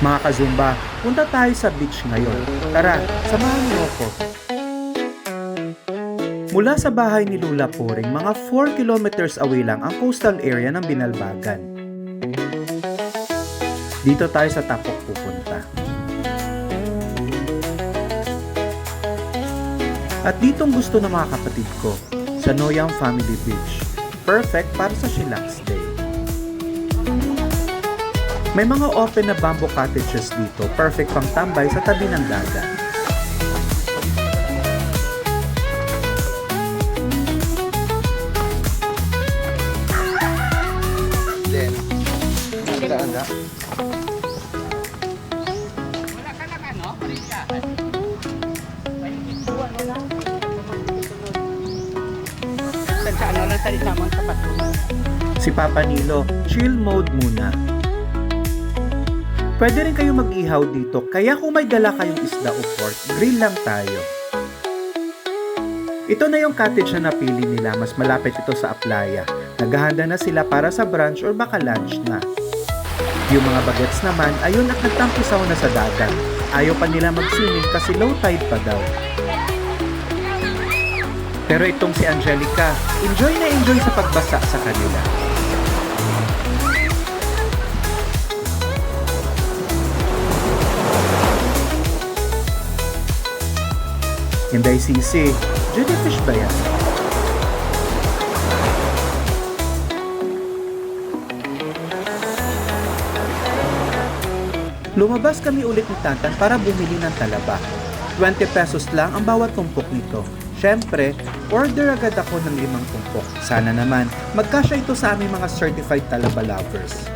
Mga kazumba, punta tayo sa beach ngayon. Tara, samahan niyo ako. Mula sa bahay ni Lula Poring, mga 4 kilometers away lang ang coastal area ng Binalbagan. Dito tayo sa Tapok pupunta. At ditong gusto ng mga kapatid ko, sa Noyang Family Beach. Perfect para sa chillax day. May mga open na bamboo cottages dito, perfect pang tambay sa tabi ng dagat. Si Papa Nilo, chill mode muna. Pwede rin kayo mag-ihaw dito, kaya kung may dala kayong isda o pork, grill lang tayo. Ito na yung cottage na napili nila, mas malapit ito sa Aplaya. Naghahanda na sila para sa brunch or baka lunch na. Yung mga bagets naman, ayun at nagtampisaw na sa dagat. Ayaw pa nila mag-swimming kasi low tide pa daw. Pero itong si Angelica, enjoy na enjoy sa pagbasa sa kanila. Inday Sisi, jellyfish ba yan? Lumabas kami ulit ni Tantan para bumili ng talaba. 20 pesos lang ang bawat tumpok nito. Siyempre, order agad ako ng 5 tumpok. Sana naman, magkasya ito sa aming mga certified talaba lovers.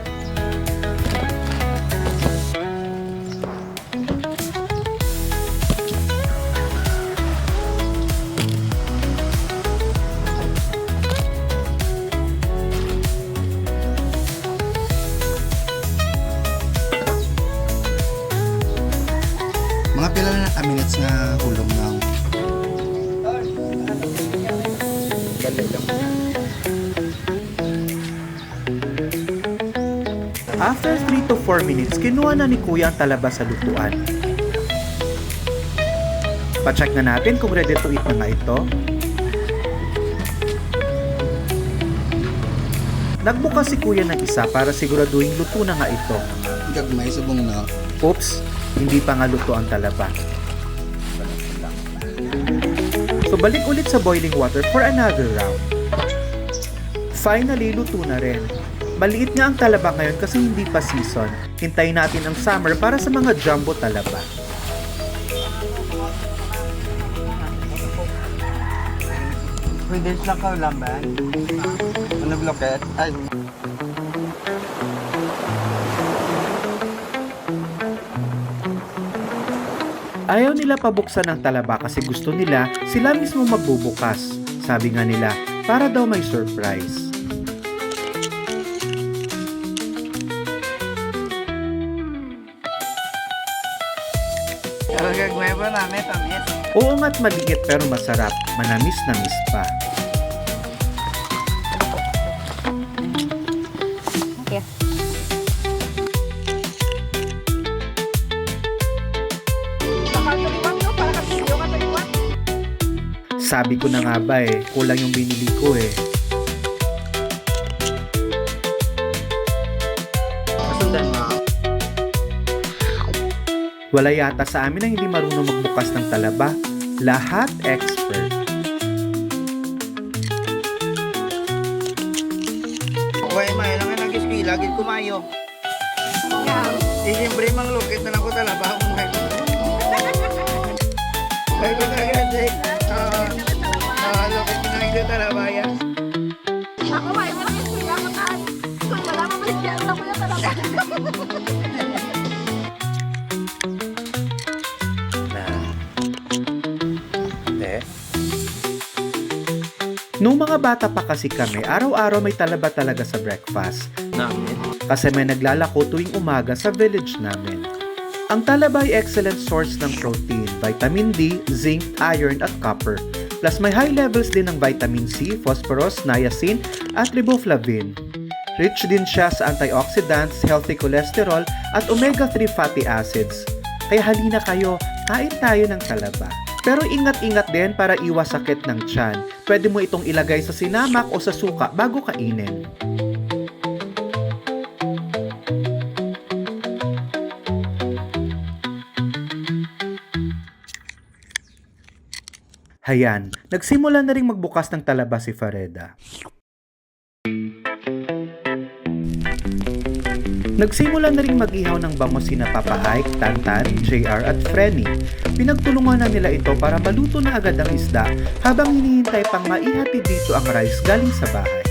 Mga pila na minutes nga hulong lang. After 3 to 4 minutes, kinuha na ni Kuya ang talaba sa lutuan. Pa-check na natin kung ready to eat na nga ito. Nagbukas si Kuya ng isa para siguraduhin luto na nga ito. Gagmay subong na. Oops, hindi pa nga luto ang talaba. So balik ulit sa boiling water for another round. Finally, luto na rin. Maliit nga ang talaba ngayon kasi hindi pa season. Hintayin natin ang summer para sa mga jumbo talaba. Pwede lang ka lamban. Ano blocket? Ay. Ayaw nila pabuksan ng talaba kasi gusto nila sila mismo magbubukas. Sabi nga nila, para daw may surprise. Gagawin pa namin, tamis. Oo nga't maliit pero masarap. Manamis-namis pa. Okay. Sabi ko na nga ba kulang yung binili ko Kasundan mo. Wala yata sa amin ang hindi marunong magbukas ng talaba. Lahat expert. Okay, may lang ang nag-ski. Lagi kumayo. Siyempre, mang lukit na lang ko talaba. Ay, ko talaga, Jake. Lukit na lang ko talaba yan. Ako may walang iskuya ko na. Kung wala mo balik yan, ako yung talaga. Nung mga bata pa kasi kami, araw-araw may talaba talaga sa breakfast. Namin? Kasi may naglalako tuwing umaga sa village namin. Ang talaba ay excellent source ng protein, vitamin D, zinc, iron at copper. Plus may high levels din ng vitamin C, phosphorus, niacin at riboflavin. Rich din siya sa antioxidants, healthy cholesterol at omega-3 fatty acids. Kaya halina kayo, kain tayo ng talaba. Pero ingat-ingat din para iwas sakit ng tiyan. Pwede mo itong ilagay sa sinamak o sa suka bago kainin. Hayan, nagsimula na ring magbukas ng talaba si Fareda. Nagsimula na ring mag-ihaw ng bango sina Papa Ike, Tantan, JR at Frenny. Pinagtulungan na nila ito para maluto na agad ang isda habang hinihintay pang maihati dito ang rice galing sa bahay.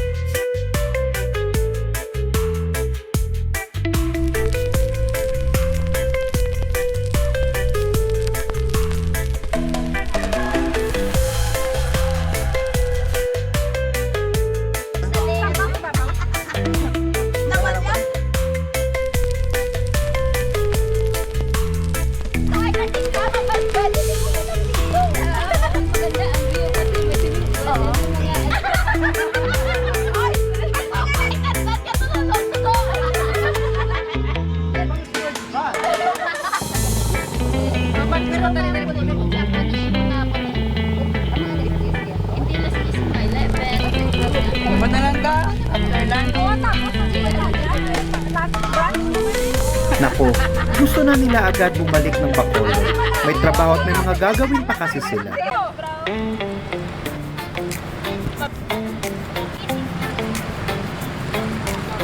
Madalang ka? Nako, gusto na nila agad bumalik ng Bacolod. May trabaho at may mga gagawin pa kasi sila.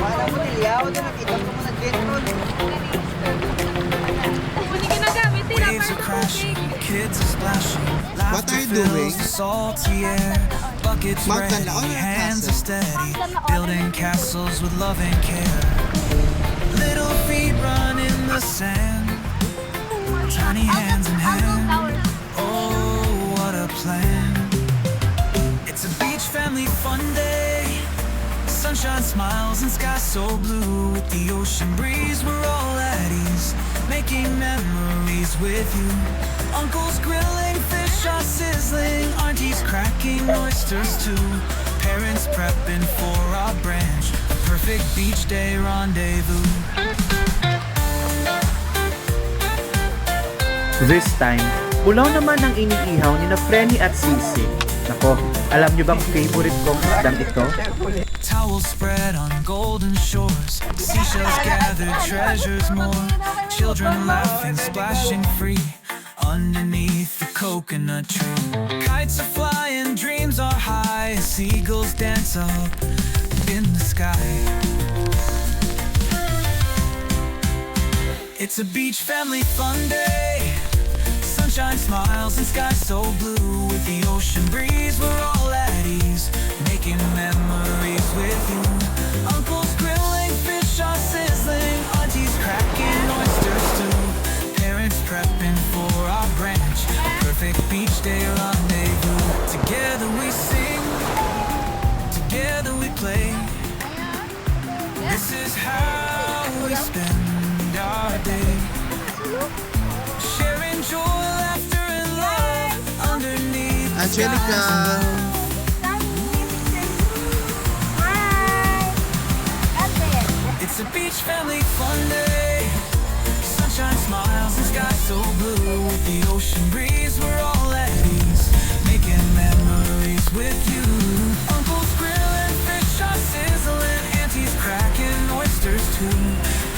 Wala mo niyaw, nakita ko mo nag-getron. Waves are crashing, kids are splashing. What are you doing? Fills the salty air. Buckets Magdala ready, ko ng hands are castle. steady. Building castles with love and care. Little feet run in the sand. Tiny hands in hand. Oh, what a plan. It's a beach family fun day. Sunshine, smiles, and sky so blue. With the ocean breeze, we're all at ease, making memories with you. Uncle's grilling, fish are sizzling, aunties cracking oysters too. Parents prepping for our branch, a perfect beach day rendezvous. This time, ulaw naman ang iniihaw ni na Frenny at Sisi. Nako, alam niyo bang favorite kong isdang ito? Towels spread on golden shores, seashells gathered, treasures more. Children laughing, splashing free underneath the coconut tree. Kites are flying, dreams are high, seagulls dance up in the sky. It's a beach family fun day. Sunshine, smiles, and sky so blue. With the ocean breeze, we're all at ease, making memories with you. Uncle's grilling, fish are sizzling, aunties cracking oysters too. Parents prepping for our branch, a perfect beach day rendezvous. Together we sing, together we play. This is how we spend our day. Sharing joy, laughter, and love underneath the Angelica! skies above. It's a beach family fun day. Sunshine, smiles, and sky so blue. With the ocean breeze, we're all at ease, making memories with you. Uncle's grilling, fish are sizzling, aunties cracking oysters too.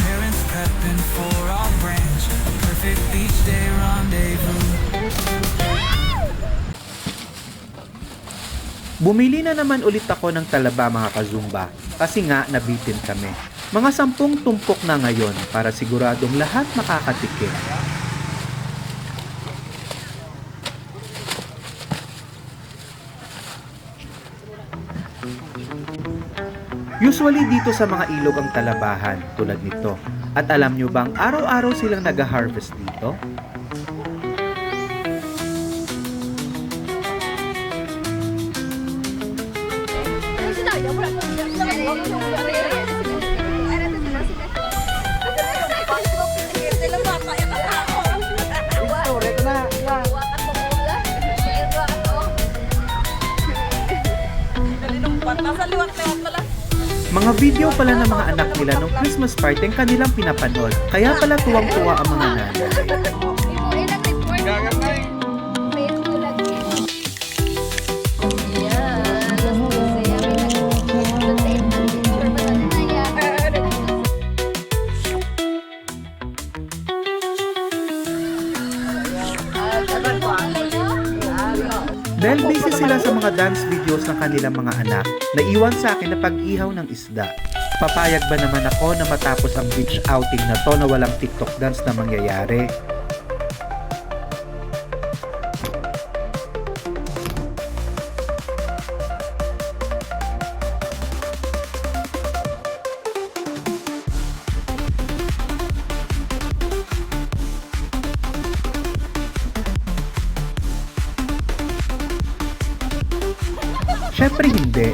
Parents prepping for our branch, a perfect beach day rendezvous. Bumili na naman ulit ako ng talaba mga kazumba kasi nga nabitin kami. Mga 10 tumpok na ngayon para siguradong lahat makakatikim. Usually dito sa mga ilog ang talabahan tulad nito. At alam nyo bang araw-araw silang nag-harvest dito? Ito na. Mga Mga video pala ng mga anak nila nung Christmas party ang kanilang pinapanood. Kaya pala tuwang-tuwa ang mga nanay. Dahil busy sila sa mga dance videos ng kanilang mga anak, naiwan sa akin na pag-ihaw ng isda. Papayag ba naman ako na matapos ang beach outing na to na walang TikTok dance na mangyayari? Syempre hindi.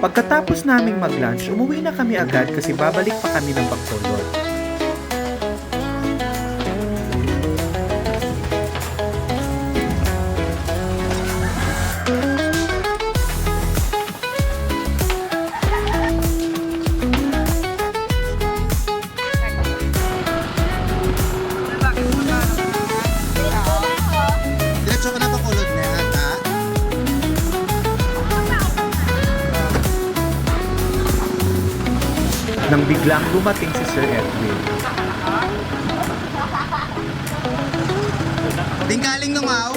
Pagkatapos naming mag-lunch, umuwi na kami agad kasi babalik pa kami ng Bacolod. Diretso ka na pa kulot na yan, ha? Nang biglang dumating si Sir Edwin. Tinggaling nungaw.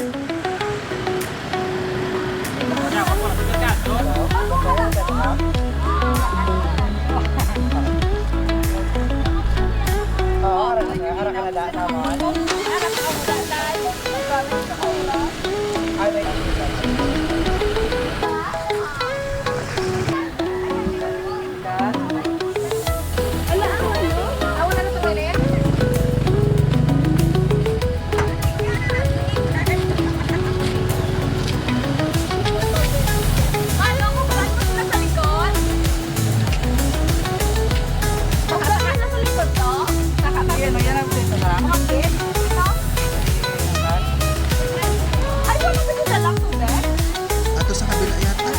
Ato sa kabila yata.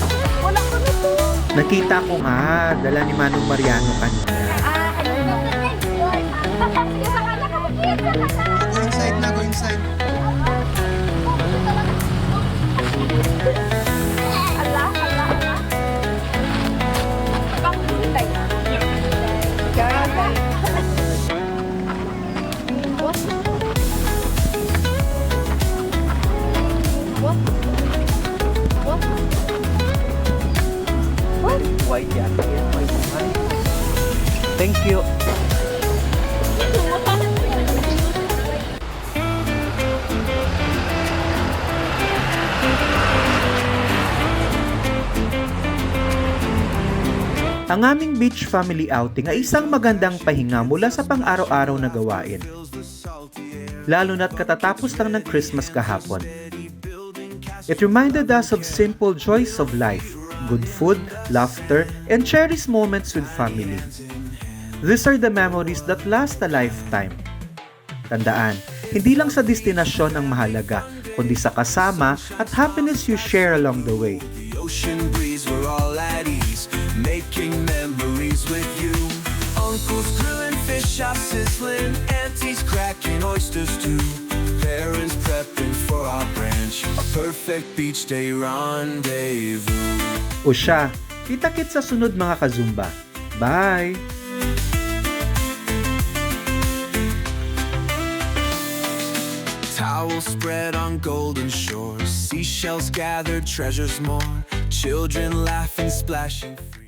Nakita ko nga, dala ni Manong Mariano kanina. Go inside na, go inside. White yan. White naman. Thank you. Ang aming beach family outing ay isang magandang pahinga mula sa pang-araw-araw na gawain. Lalo na't katatapos lang ng Christmas kahapon. It reminded us of simple joys of life, good food, laughter, and cherished moments with family. These are the memories that last a lifetime. Tandaan, hindi lang sa destinasyon ang mahalaga, kundi sa kasama at happiness you share along the way. The ocean breeze, we're all at ease, making memories with you. Uncle's grilling, fish shop sizzling, aunties cracking oysters too. Parents prepping for our branch, a perfect beach day rendezvous. O siya, kita-kits sa sunod mga kazumba. Bye! Towels spread on golden shores, seashells gathered, treasures more, children laughing, splashing free.